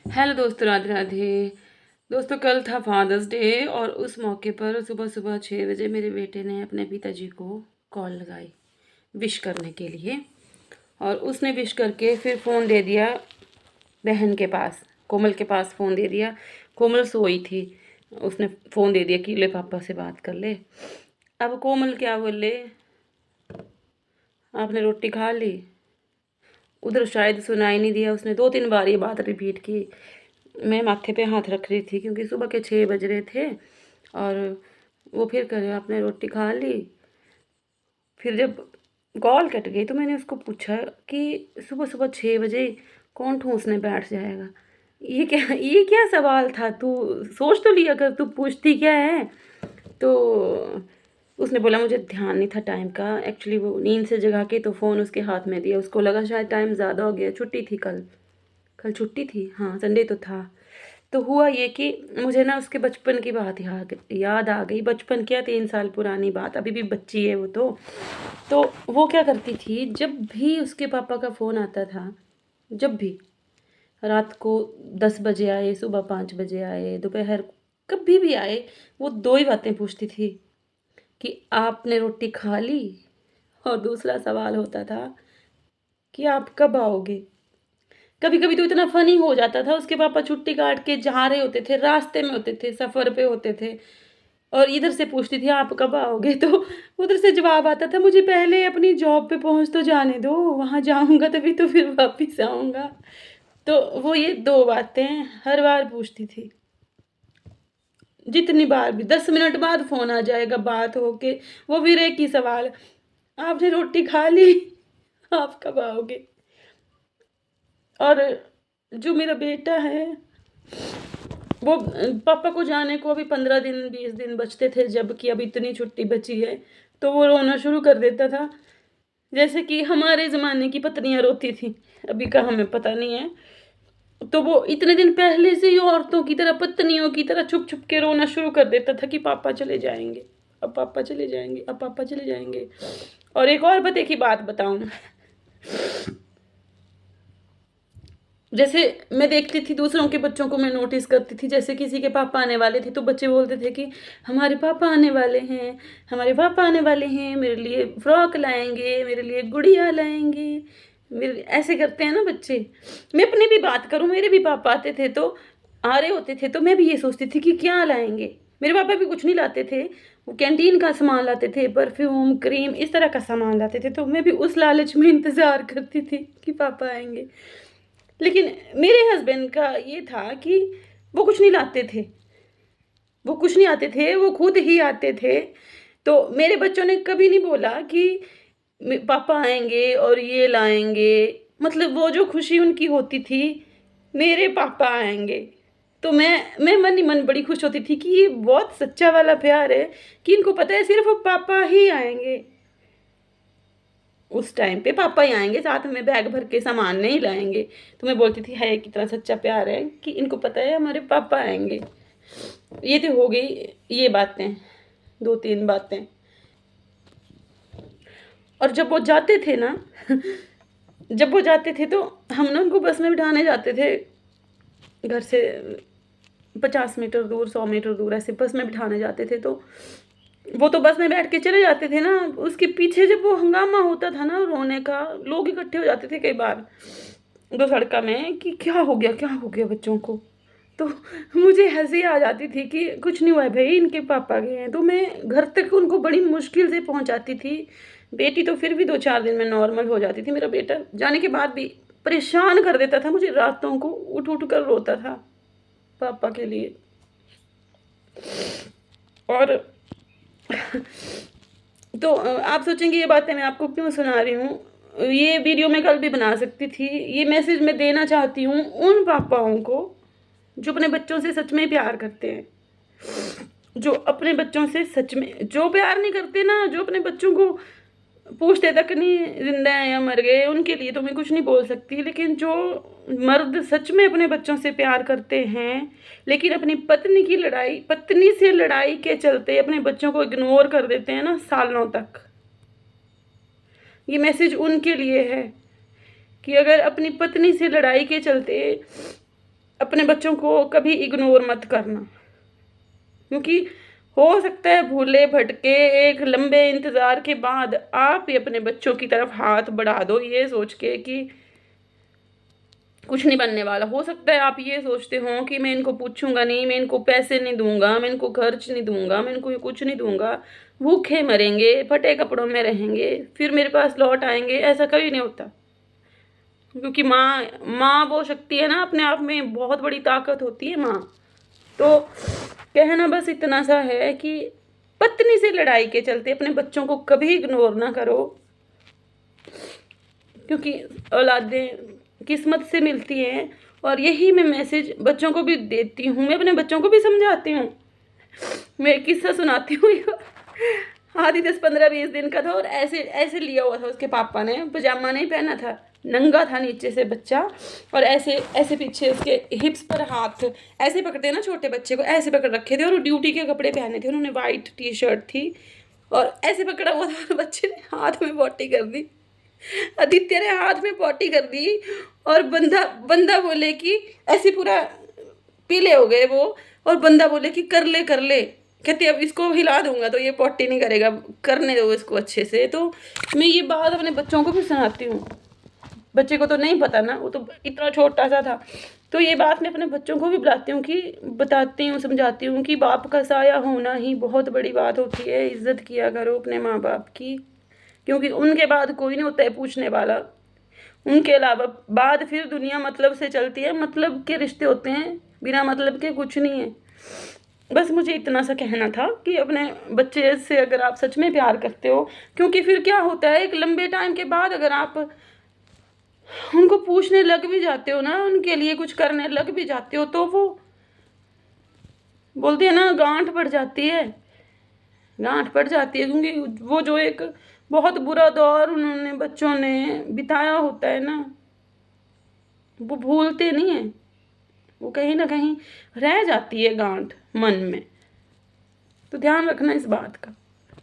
Hello दोस्तों, राधे राधे। दोस्तों, कल था फादर्स डे और उस मौके पर सुबह सुबह 6 बजे मेरे बेटे ने अपने पिताजी को कॉल लगाई विश करने के लिए। और उसने विश करके फिर फ़ोन दे दिया बहन के पास, कोमल के पास फ़ोन दे दिया। कोमल सोई थी, उसने फ़ोन दे दिया कि ले पापा से बात कर ले। अब कोमल क्या बोले, आपने रोटी खा ली? उधर शायद सुनाई नहीं दिया, उसने 2-3 बार ये बात रिपीट की। मैं माथे पे हाथ रख रही थी क्योंकि सुबह के 6 बज रहे थे। और वो फिर करे, आपने रोटी खा ली? फिर जब कॉल कट गई तो मैंने उसको पूछा कि सुबह सुबह 6 बजे कौन ठूंसने बैठ जाएगा? ये क्या सवाल था? तू सोच तो लिया कर, तू पूछती क्या है? तो उसने बोला मुझे ध्यान नहीं था टाइम का, एक्चुअली वो नींद से जगा के तो फ़ोन उसके हाथ में दिया, उसको लगा शायद टाइम ज़्यादा हो गया, छुट्टी थी कल। कल छुट्टी थी, हाँ संडे तो था। तो हुआ ये कि मुझे ना उसके बचपन की बात याद आ गई। बचपन क्या, 3 साल पुरानी बात, अभी भी बच्ची है वो तो वो क्या करती थी, जब भी उसके पापा का फ़ोन आता था, जब भी रात को 10 बजे आए, सुबह 5 बजे आए, दोपहर कभी भी आए, वो दो ही बातें पूछती थी कि आपने रोटी खा ली, और दूसरा सवाल होता था कि आप कब आओगे। कभी कभी तो इतना फनी हो जाता था, उसके पापा छुट्टी काट के जा रहे होते थे, रास्ते में होते थे, सफर पे होते थे, और इधर से पूछती थी आप कब आओगे, तो उधर से जवाब आता था मुझे पहले अपनी जॉब पे पहुंच तो जाने दो, वहां जाऊंगा तभी तो फिर वापिस आऊंगा। तो वो ये दो बातें हर बार पूछती थी, जितनी बार भी। 10 मिनट बाद फोन आ जाएगा बात होके, वो फिर एक ही सवाल, आपने रोटी खा ली, आप कब आओगे। और जो मेरा बेटा है, वो पापा को जाने को अभी 15 दिन 20 दिन बचते थे, जबकि अब इतनी छुट्टी बची है, तो वो रोना शुरू कर देता था, जैसे कि हमारे ज़माने की पत्नियां रोती थी। अभी का हमें पता नहीं है। तो वो इतने दिन पहले से ही औरतों की तरह, पत्नियों की तरह छुप छुप के रोना शुरू कर देता था कि पापा चले जाएंगे, अब पापा चले जाएंगे, अब पापा चले जाएंगे। और एक और पते की बात बताऊं, जैसे मैं देखती थी दूसरों के बच्चों को, मैं नोटिस करती थी, जैसे किसी के पापा आने वाले थे तो बच्चे बोलते थे कि हमारे पापा आने वाले हैं, हमारे पापा आने वाले हैं, मेरे लिए फ्रॉक लाएंगे, मेरे लिए गुड़िया लाएंगे, मेरे ऐसे करते हैं ना बच्चे। मैं अपनी भी बात करूं, मेरे भी पापा आते थे तो आ रहे होते थे, तो मैं भी ये सोचती थी कि क्या लाएंगे। मेरे पापा भी कुछ नहीं लाते थे, वो कैंटीन का सामान लाते थे, परफ्यूम क्रीम इस तरह का सामान लाते थे, तो मैं भी उस लालच में इंतज़ार करती थी कि पापा आएंगे। लेकिन मेरे हस्बैंड का ये था कि वो कुछ नहीं लाते थे, वो कुछ नहीं आते थे, वो खुद ही आते थे। तो मेरे बच्चों ने कभी नहीं बोला कि पापा आएंगे और ये लाएंगे। मतलब वो जो खुशी उनकी होती थी, मेरे पापा आएंगे, तो मैं मन ही मन बड़ी खुश होती थी कि ये बहुत सच्चा वाला प्यार है, कि इनको पता है सिर्फ पापा ही आएंगे। उस टाइम पे पापा ही आएंगे, साथ में बैग भर के सामान नहीं लाएंगे। तो मैं बोलती थी है कितना सच्चा प्यार है कि इनको पता है हमारे पापा आएंगे। ये तो हो गई ये बातें, 2-3 बातें। और जब वो जाते थे ना जब वो जाते थे तो हम ना उनको बस में बिठाने जाते थे, घर से 50 मीटर दूर, 100 मीटर दूर, ऐसे बस में बिठाने जाते थे। तो वो तो बस में बैठ के चले जाते थे ना, उसके पीछे जब वो हंगामा होता था ना रोने का, लोग इकट्ठे हो जाते थे कई बार दो सड़का में कि क्या हो गया बच्चों को। तो मुझे हंसी आ जाती थी कि कुछ नहीं हुआ है भाई, इनके पापा गए हैं। तो मैं घर तक उनको बड़ी मुश्किल से पहुंचाती थी। बेटी तो फिर भी 2-4 दिन में नॉर्मल हो जाती थी, मेरा बेटा जाने के बाद भी परेशान कर देता था मुझे, रातों को उठ उठ कर रोता था पापा के लिए। और तो आप सोचेंगे ये बातें मैं आपको क्यों सुना रही हूँ, ये वीडियो मैं कल भी बना सकती थी। ये मैसेज मैं देना चाहती हूँ उन पापाओं को जो अपने बच्चों से सच में प्यार करते हैं, जो अपने बच्चों से सच में, जो प्यार नहीं करते ना, जो अपने बच्चों को पूछते तक नहीं जिंदा है या मर गए, उनके लिए तो मैं कुछ नहीं बोल सकती। लेकिन जो मर्द सच में अपने बच्चों से प्यार करते हैं, लेकिन अपनी पत्नी से लड़ाई के चलते अपने बच्चों को इग्नोर कर देते हैं ना सालों तक, ये मैसेज उनके लिए है कि अगर अपनी पत्नी से लड़ाई के चलते अपने बच्चों को कभी इग्नोर मत करना, क्योंकि हो सकता है भूले भटके एक लंबे इंतज़ार के बाद आप ही अपने बच्चों की तरफ हाथ बढ़ा दो, ये सोच के कि कुछ नहीं बनने वाला। हो सकता है आप ये सोचते हो कि मैं इनको पूछूंगा नहीं, मैं इनको पैसे नहीं दूंगा, मैं इनको खर्च नहीं दूंगा, मैं इनको कुछ नहीं दूंगा, भूखे मरेंगे, फटे कपड़ों में रहेंगे, फिर मेरे पास लौट आएंगे। ऐसा कभी नहीं होता, क्योंकि माँ माँ वो शक्ति है ना, अपने आप में बहुत बड़ी ताकत होती है माँ। तो कहना बस इतना सा है कि पत्नी से लड़ाई के चलते अपने बच्चों को कभी इग्नोर ना करो, क्योंकि औलादें किस्मत से मिलती हैं। और यही मैं मैसेज बच्चों को भी देती हूँ, मैं अपने बच्चों को भी समझाती हूँ। मैं एक किस्सा सुनाती हूँ। आदि 10-15-20 दिन का था और ऐसे ऐसे लिया हुआ था उसके पापा ने, पजामा नहीं पहना था, नंगा था नीचे से बच्चा, और ऐसे ऐसे पीछे उसके हिप्स पर हाथ ऐसे पकड़ते हैं ना छोटे बच्चे को, ऐसे पकड़ रखे थे, और वो ड्यूटी के कपड़े पहने थे उन्होंने, वाइट टी शर्ट थी और ऐसे पकड़ा हुआ था। और बच्चे ने हाथ में पॉटी कर दी, आदित्य ने हाथ में पॉटी कर दी, और बंदा बंदा बोले कि ऐसे पूरा पीले हो गए वो, और बंदा बोले कि कर ले, कहते अब इसको हिला दूंगा तो ये पॉटी नहीं करेगा, करने दो इसको अच्छे से। तो मैं ये बात अपने बच्चों को भी सुनाती हूँ, बच्चे को तो नहीं पता ना, वो तो इतना छोटा सा था। तो ये बात मैं अपने बच्चों को भी बुलाती हूँ, कि बताती हूँ, समझाती हूँ कि बाप का साया होना ही बहुत बड़ी बात होती है। इज्जत किया करो अपने माँ बाप की, क्योंकि उनके बाद कोई नहीं होता है पूछने वाला। उनके अलावा बाद फिर दुनिया मतलब से चलती है, मतलब के रिश्ते होते हैं, बिना मतलब के कुछ नहीं है। बस मुझे इतना सा कहना था कि अपने बच्चे से अगर आप सच में प्यार करते हो, क्योंकि फिर क्या होता है एक लंबे टाइम के बाद अगर आप उनको पूछने लग भी जाते हो ना, उनके लिए कुछ करने लग भी जाते हो, तो वो बोलते हैं ना गांठ पड़ जाती है, गांठ पड़ जाती है। क्योंकि वो जो एक बहुत बुरा दौर उन्होंने बच्चों ने बिताया होता है ना, वो भूलते नहीं है, वो कहीं ना कहीं रह जाती है गांठ मन में। तो ध्यान रखना इस बात का।